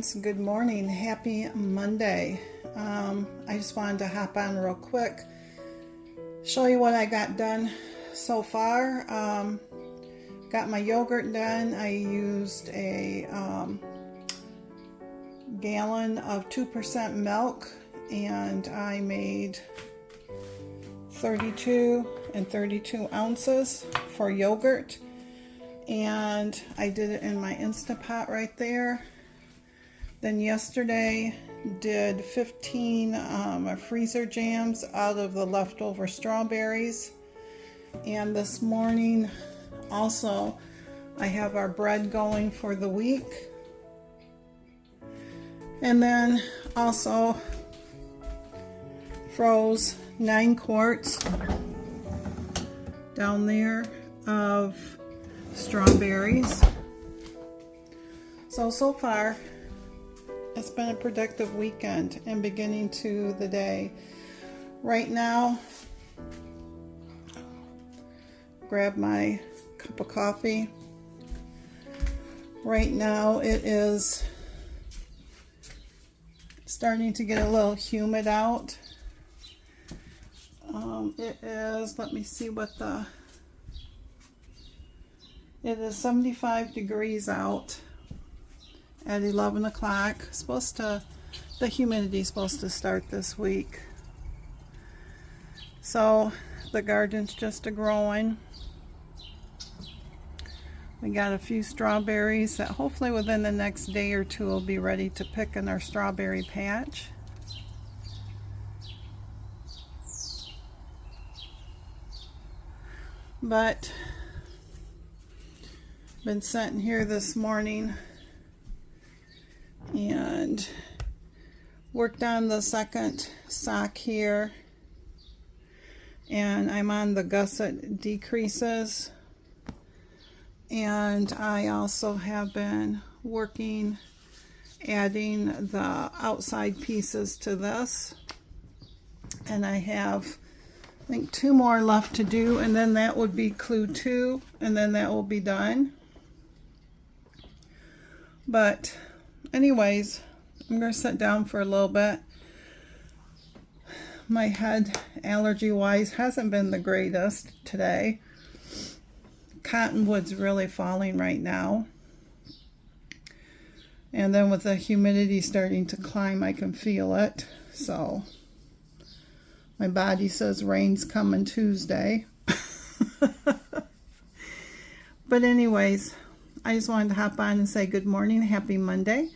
friends, good morning. Happy Monday. I just wanted to hop on real quick, show you what I got done so far. Got my yogurt done. I used a gallon of 2% milk, and I made 32 and 32 ounces for yogurt, and I did it in my Instapot right there. Then yesterday did 15 freezer jams out of the leftover strawberries, and this morning also I have our bread going for the week. And then also froze 9 quarts down there of strawberries. So far it's been a productive weekend and beginning to the day. Right now, grab my cup of coffee. Right now it is starting to get a little humid out. It is, let me see what it is 75 degrees out at 11 o'clock. The humidity is supposed to start this week. So the garden's just a-growing. We got a few strawberries that hopefully within the next day or two will be ready to pick in our strawberry patch. But been sitting here this morning and worked on the second sock here, and I'm on the gusset decreases, and I also have been working adding the outside pieces to this, and I have I think 2 more left to do, and then that would be clue 2, and then that will be done. But anyways, I'm going to sit down for a little bit. My head, allergy wise, hasn't been the greatest today. Cottonwood's really falling right now, and then with the humidity starting to climb, I can feel it. So my body says rain's coming Tuesday. But anyways, I just wanted to hop on and say good morning, happy Monday,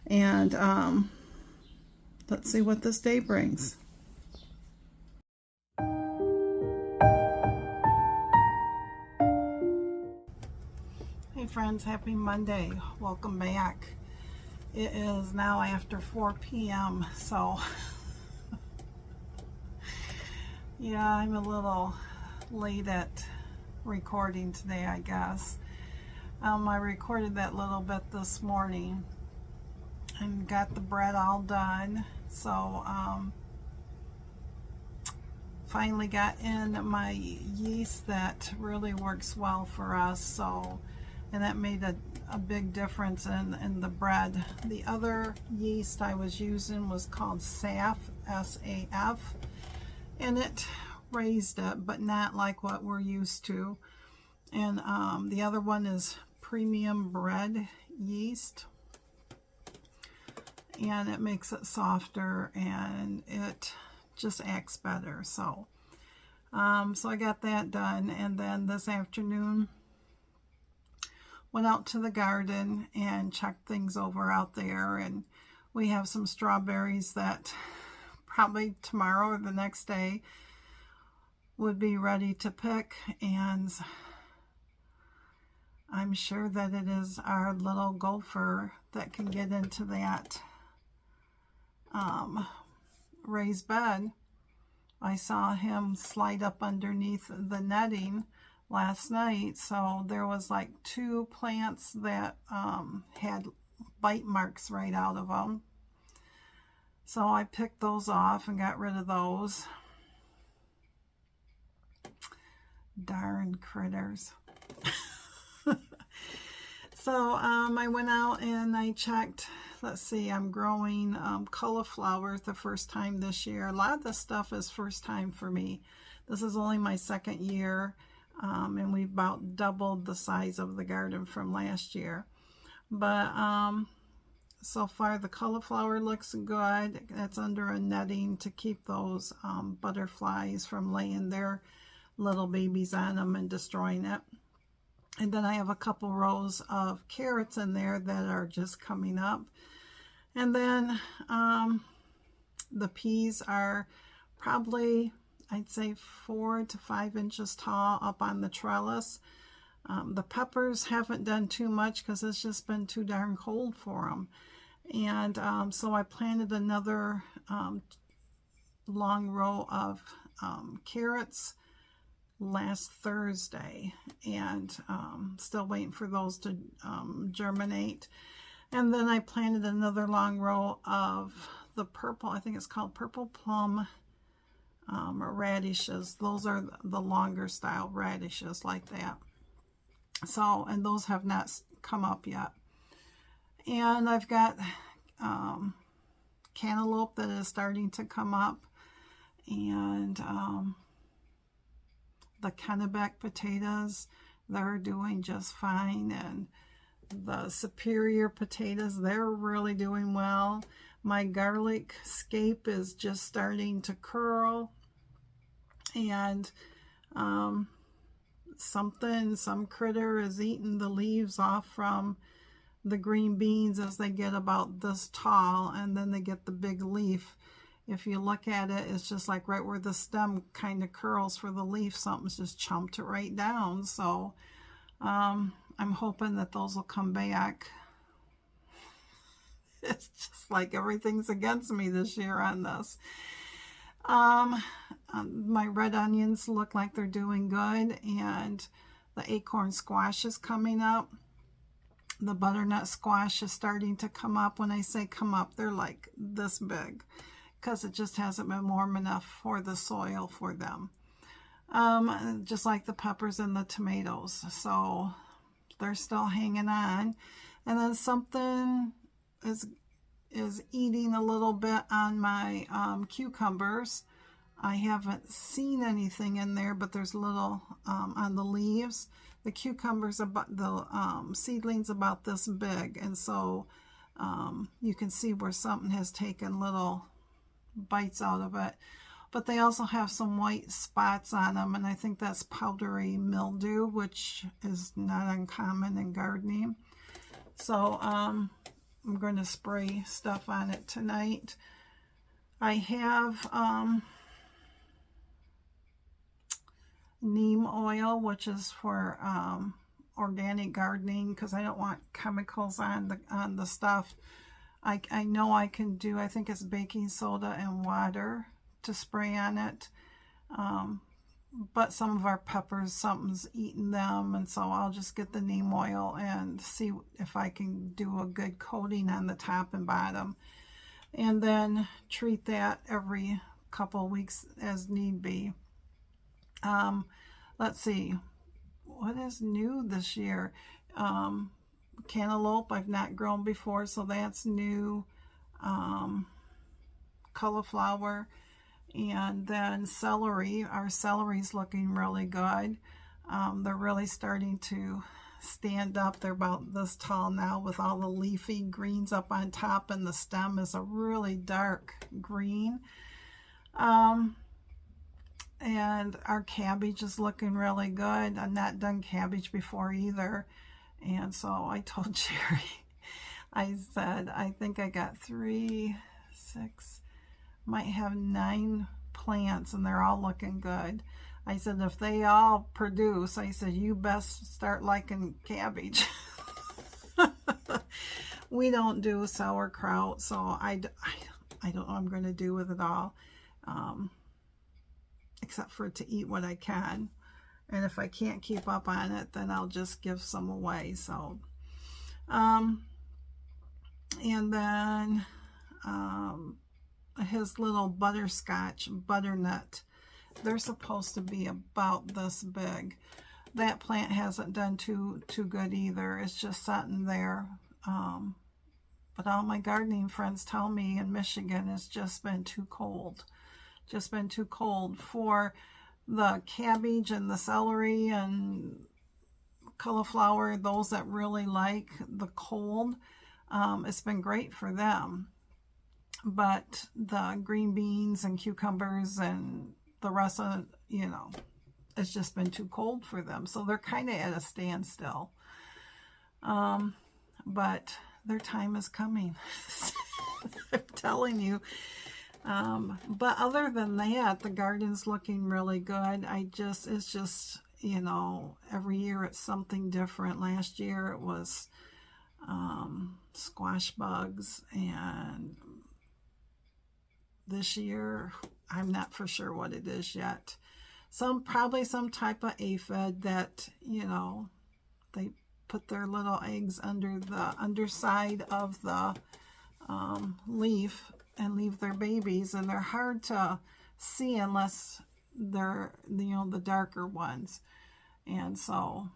and let's see what this day brings. Hey friends, happy Monday. Welcome back. It is now after 4 p.m. so yeah, I'm a little late at recording today, I guess. I recorded that little bit this morning and got the bread all done. So finally got in my yeast that really works well for us. So, and that made a big difference in the bread. The other yeast I was using was called SAF, S-A-F. And it raised it, but not like what we're used to. And the other one is premium bread yeast, and it makes it softer and it just acts better. So so I got that done, and then this afternoon went out to the garden and checked things over out there, and we have some strawberries that probably tomorrow or the next day would be ready to pick, and I'm sure that it is our little gopher that can get into that raised bed. I saw him slide up underneath the netting last night, so there was like 2 plants that had bite marks right out of them. So I picked those off and got rid of those. Darn critters. So I went out and I checked. Let's see, I'm growing cauliflower the first time this year. A lot of this stuff is first time for me. This is only my second year, and we've about doubled the size of the garden from last year. But so far the cauliflower looks good. It's under a netting to keep those butterflies from laying their little babies on them and destroying it. And then I have a couple rows of carrots in there that are just coming up. And then the peas are probably, I'd say 4 to 5 inches tall up on the trellis. The peppers haven't done too much because it's just been too darn cold for them. And so I planted another long row of carrots last Thursday, and still waiting for those to germinate. And then I planted another long row of the purple, I think it's called purple plum radishes. Those are the longer style radishes like that. So, and those have not come up yet. And I've got cantaloupe that is starting to come up, and the Kennebec potatoes, they're doing just fine, and the Superior potatoes, they're really doing well. My garlic scape is just starting to curl, and some critter is eating the leaves off from the green beans as they get about this tall, and then they get the big leaf. If you look at it, it's just like right where the stem kind of curls for the leaf, something's just chumped it right down. So I'm hoping that those will come back. It's just like everything's against me this year on this. My red onions look like they're doing good, and the acorn squash is coming up. The butternut squash is starting to come up. When I say come up, they're like this big, because it just hasn't been warm enough for the soil for them. Just like the peppers and the tomatoes. So they're still hanging on. And then something is eating a little bit on my cucumbers. I haven't seen anything in there, but there's little on the leaves. The cucumbers, about the seedlings about this big. And so you can see where something has taken little bites out of it, but they also have some white spots on them, and I think that's powdery mildew, which is not uncommon in gardening. So I'm going to spray stuff on it tonight. I have neem oil, which is for organic gardening, because I don't want chemicals on the stuff. I know I can do, I think it's baking soda and water to spray on it. But some of our peppers, something's eating them, and so I'll just get the neem oil and see if I can do a good coating on the top and bottom. And then treat that every couple of weeks as need be. Let's see, what is new this year? Cantaloupe I've not grown before, so that's new. Cauliflower, and then celery. Our celery's looking really good. They're really starting to stand up. They're about this tall now with all the leafy greens up on top, and the stem is a really dark green. And our cabbage is looking really good. I've not done cabbage before either. And so I told Jerry, I said, I think I got 3, 6, might have 9 plants, and they're all looking good. I said, if they all produce, I said, you best start liking cabbage. We don't do sauerkraut, so I don't know what I'm going to do with it all, except for to eat what I can. And if I can't keep up on it, then I'll just give some away. So, and then his little butterscotch butternut, they're supposed to be about this big. that plant hasn't done too good either. It's just sitting there. But all my gardening friends tell me in Michigan it's just been too cold. Just been too cold for the cabbage and the celery and cauliflower, those that really like the cold. It's been great for them. But the green beans and cucumbers and the rest of, you know, it's just been too cold for them. So they're kind of at a standstill. But their time is coming. I'm telling you. But other than that, the garden's looking really good. It's just, you know, every year it's something different. Last year it was squash bugs, and this year I'm not for sure what it is yet. Probably some type of aphid that, you know, they put their little eggs under the underside of the leaf and leave their babies, and they're hard to see unless they're, you know, the darker ones. And so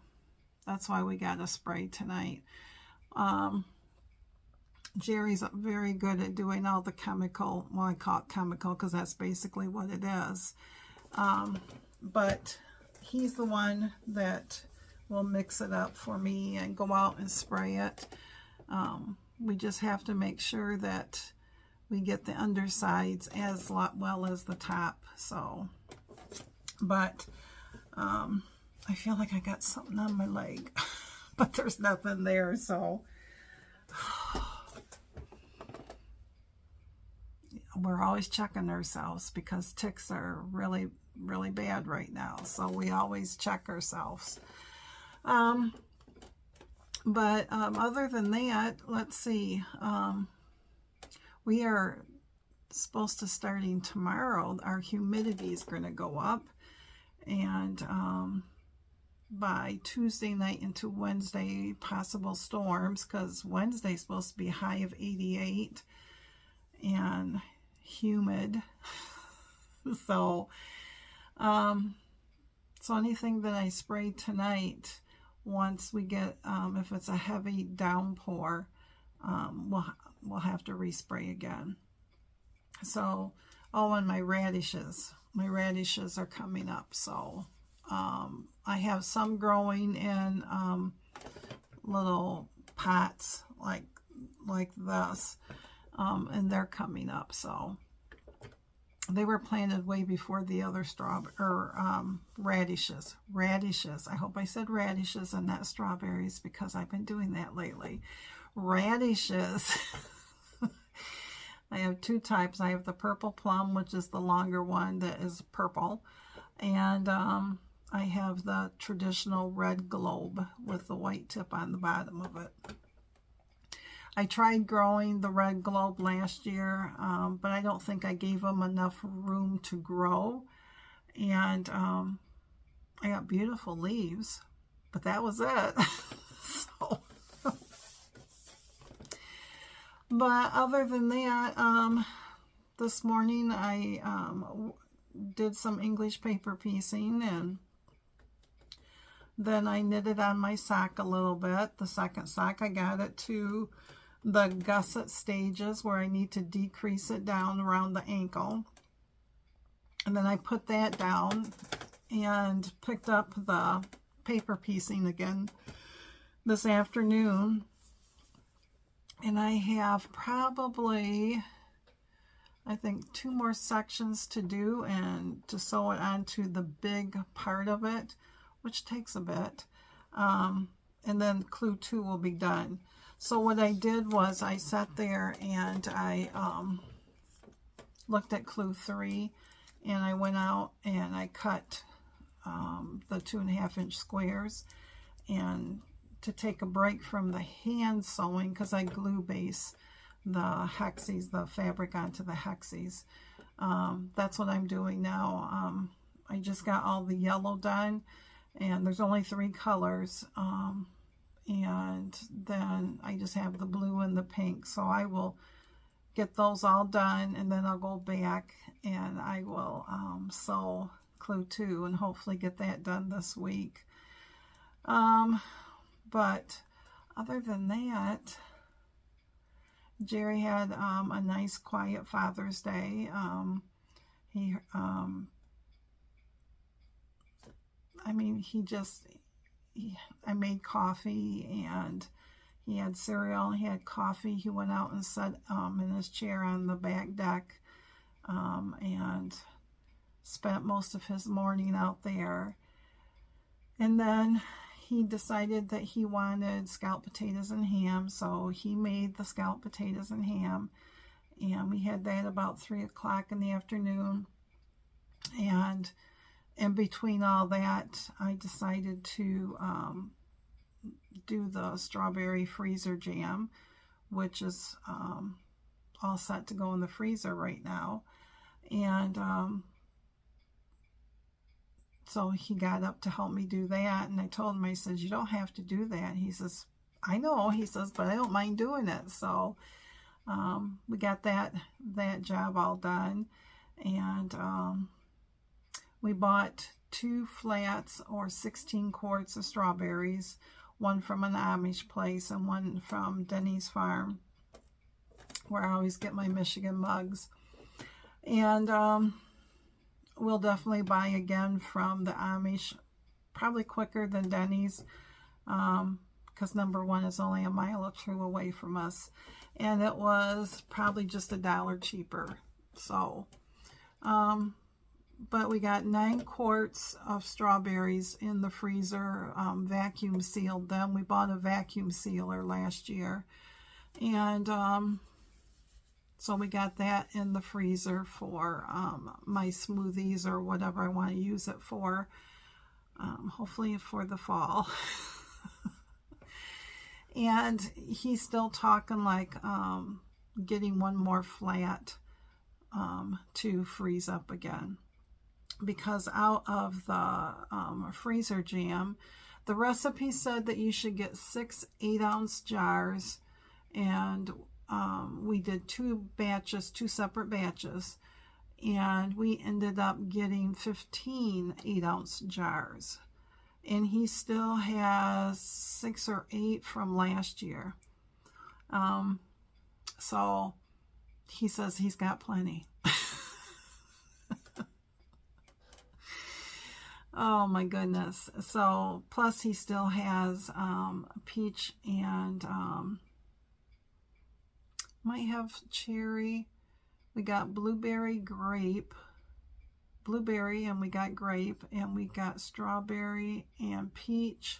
that's why we got a spray tonight. Jerry's very good at doing all the chemical, well, I call it chemical because that's basically what it is. But he's the one that will mix it up for me and go out and spray it. We just have to make sure that we get the undersides as well as the top. So, but I feel like I got something on my leg, but there's nothing there. So we're always checking ourselves because ticks are really, really bad right now. So we always check ourselves. But other than that, let's see. We are supposed to, starting tomorrow, our humidity is going to go up. And by Tuesday night into Wednesday, possible storms, because Wednesday's supposed to be a high of 88 and humid. So anything that I spray tonight, once we get, if it's a heavy downpour, we'll have to respray again. So, and my radishes are coming up. So I have some growing in little pots like this, and they're coming up. So they were planted way before the other radishes. I hope I said radishes and not strawberries because I've been doing that lately. Radishes. I have two types. I have the purple plum, which is the longer one that is purple. And I have the traditional red globe with the white tip on the bottom of it. I tried growing the red globe last year, but I don't think I gave them enough room to grow. And I got beautiful leaves, but that was it. So, but other than that, this morning I did some English paper piecing, and then I knitted on my sock a little bit. The second sock, I got it to the gusset stages where I need to decrease it down around the ankle. And then I put that down and picked up the paper piecing again this afternoon. And I have probably, I think, 2 more sections to do and to sew it onto the big part of it, which takes a bit. And then clue 2 will be done. So what I did was I sat there and I looked at clue 3, and I went out and I cut the 2.5-inch squares, and to take a break from the hand sewing, because I glue base the hexies, the fabric onto the hexies. That's what I'm doing now. I just got all the yellow done, and there's only 3 colors. And then I just have the blue and the pink. So I will get those all done, and then I'll go back and I will sew clue 2 and hopefully get that done this week. But other than that, Jerry had a nice quiet Father's Day. I mean, I made coffee, and he had cereal, he had coffee. He went out and sat in his chair on the back deck and spent most of his morning out there. And then he decided that he wanted scalloped potatoes and ham, so he made the scalloped potatoes and ham, and we had that about 3 o'clock in the afternoon. And in between all that, I decided to do the strawberry freezer jam, which is all set to go in the freezer right now. And so he got up to help me do that, and I told him, I said, you don't have to do that. He says, I know. He says, but I don't mind doing it. So we got that job all done, and we bought 2 flats or 16 quarts of strawberries, one from an Amish place and one from Denny's Farm, where I always get my Michigan mugs. And we'll definitely buy again from the Amish, probably quicker than Denny's, because number one is only a mile or 2 away from us, and it was probably just $1 cheaper. So but we got 9 quarts of strawberries in the freezer, vacuum sealed them. We bought a vacuum sealer last year, and so we got that in the freezer for my smoothies or whatever I want to use it for, hopefully for the fall. And he's still talking like getting 1 more flat to freeze up again, because out of the freezer jam, the recipe said that you should get 6 8-ounce jars, and we did 2 separate batches, and we ended up getting 15 8-ounce jars, and he still has 6 or 8 from last year. So he says he's got plenty. Oh my goodness. So plus he still has peach and might have cherry. We got blueberry, and we got grape, and we got strawberry and peach.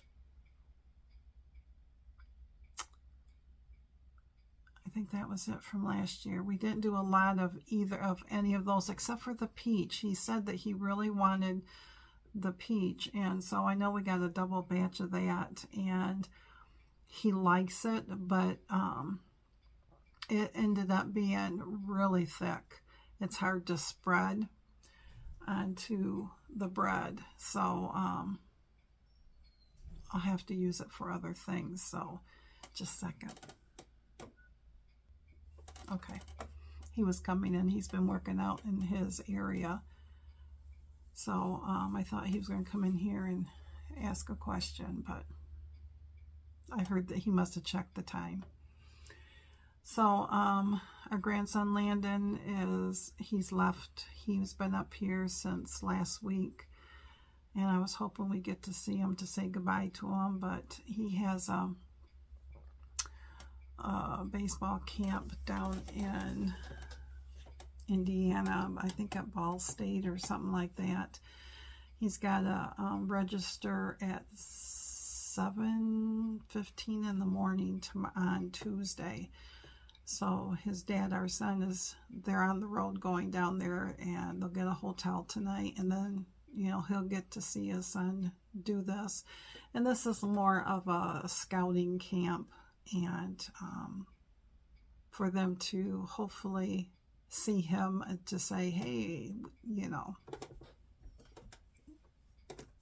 I think that was it from last year. We didn't do a lot of either of any of those except for the peach. He said that he really wanted the peach, and so I know we got a double batch of that, and he likes it, but it ended up being really thick. It's hard to spread onto the bread, so I'll have to use it for other things. So just a second. Okay, he was coming in. He's been working out in his area, so I thought he was going to come in here and ask a question, but I heard that he must have checked the time. So our grandson Landon he's left. He's been up here since last week, and I was hoping we get to see him to say goodbye to him, but he has a baseball camp down in Indiana, I think at Ball State or something like that. He's got to register at 7:15 in the morning on Tuesday. So his dad, our son, they're on the road going down there, and they'll get a hotel tonight, and then, you know, he'll get to see his son do this. And this is more of a scouting camp, and for them to hopefully see him and to say, hey, you know,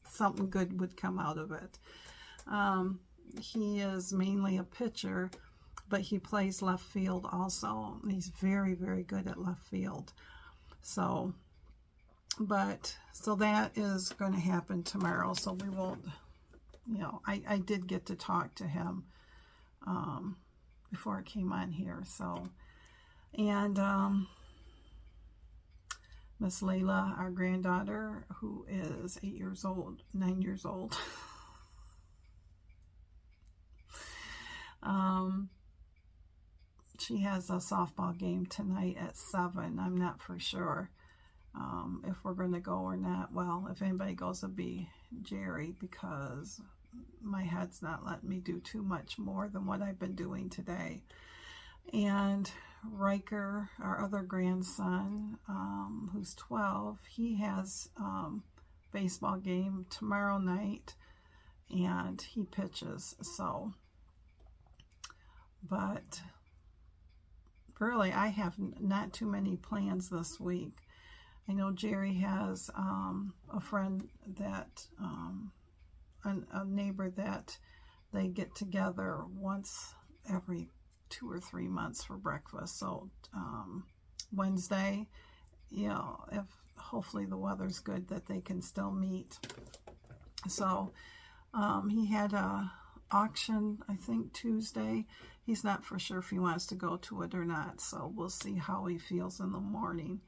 something good would come out of it. He is mainly a pitcher, but he plays left field also. He's very, very good at left field. So that is going to happen tomorrow, so we won't you know, I did get to talk to him before I came on here. So, and Miss Layla, our granddaughter, who is 8 years old, 9 years old, she has a softball game tonight at 7. I'm not for sure if we're going to go or not. Well, if anybody goes, it'll be Jerry, because my head's not letting me do too much more than what I've been doing today. And Riker, our other grandson, who's 12, he has baseball game tomorrow night, and he pitches. So, but really, I have not too many plans this week. I know Jerry has a friend that, a neighbor that they get together once every 2 or 3 months for breakfast. So Wednesday, you know, if hopefully the weather's good, that they can still meet. So he had a auction, I think Tuesday. He's not for sure if he wants to go to it or not, so we'll see how he feels in the morning.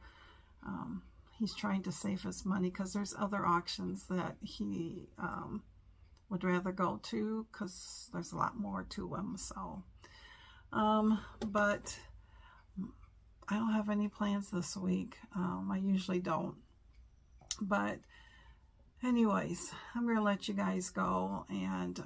He's trying to save his money because there's other auctions that he would rather go to, because there's a lot more to them. So but I don't have any plans this week. I usually don't, but anyways, I'm gonna let you guys go, and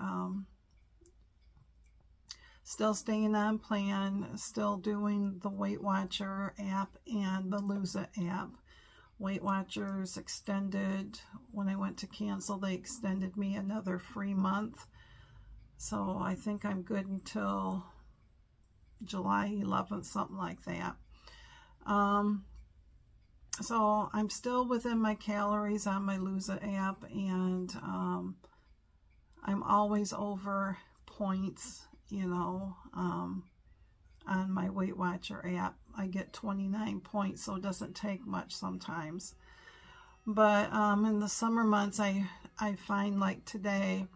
still staying on plan, still doing the Weight Watcher app and the Lose It app. Weight Watchers extended, when I went to cancel, they extended me another free month. So I think I'm good until July 11th, something like that. So I'm still within my calories on my Lose It app, and I'm always over points, you know, on my Weight Watcher app. I get 29 points, so it doesn't take much sometimes. But in the summer months, I find, like today,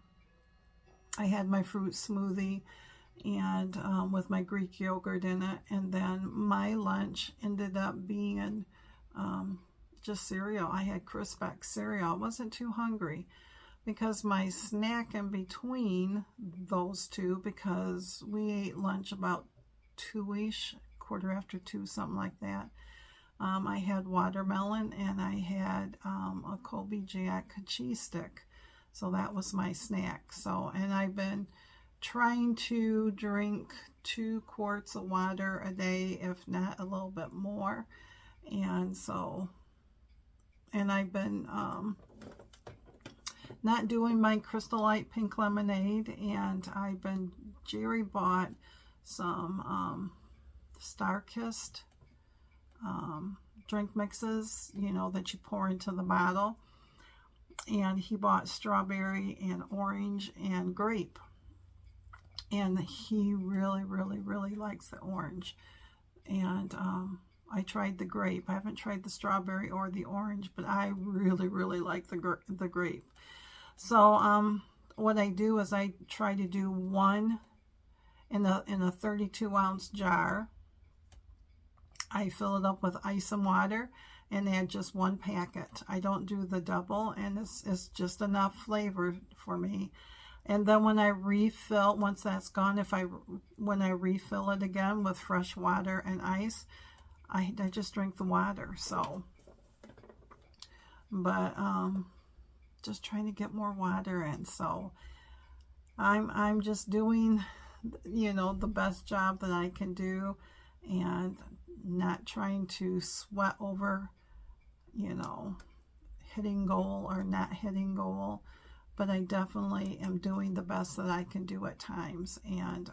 I had my fruit smoothie and with my Greek yogurt in it, and then my lunch ended up being just cereal. I had Crispec cereal. I wasn't too hungry, because my snack in between those two, because we ate lunch about 2-ish, 2:15, something like that. I had watermelon, and I had a Colby Jack cheese stick. So that was my snack. So, and I've been trying to drink 2 quarts of water a day, if not a little bit more. And so, and I've been not doing my Crystal Light pink lemonade, and Jerry bought some Star-Kissed drink mixes, you know, that you pour into the bottle. And he bought strawberry and orange and grape. And he really, really, really likes the orange. And I tried the grape. I haven't tried the strawberry or the orange, but I really, really like the grape. So what I do is I try to do one in a 32-ounce jar. I fill it up with ice and water and add just 1 packet. I don't do the double, and it's just enough flavor for me. And then when I refill, once that's gone, when I refill it again with fresh water and ice, I just drink the water. So, but just trying to get more water in. So I'm just doing, you know, the best job that I can do, and not trying to sweat over, you know, hitting goal or not hitting goal. But I definitely am doing the best that I can do at times. And,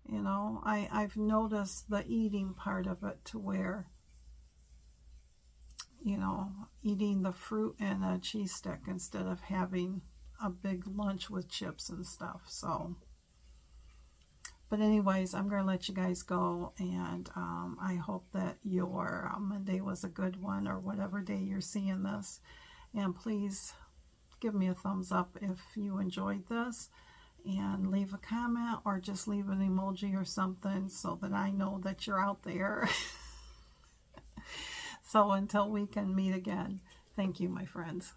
you know, I've noticed the eating part of it, to where, you know, eating the fruit and a cheese stick instead of having a big lunch with chips and stuff. So, but anyways, I'm going to let you guys go, and I hope that your Monday was a good one, or whatever day you're seeing this. And please give me a thumbs up if you enjoyed this, and leave a comment or just leave an emoji or something so that I know that you're out there. So until we can meet again, thank you, my friends.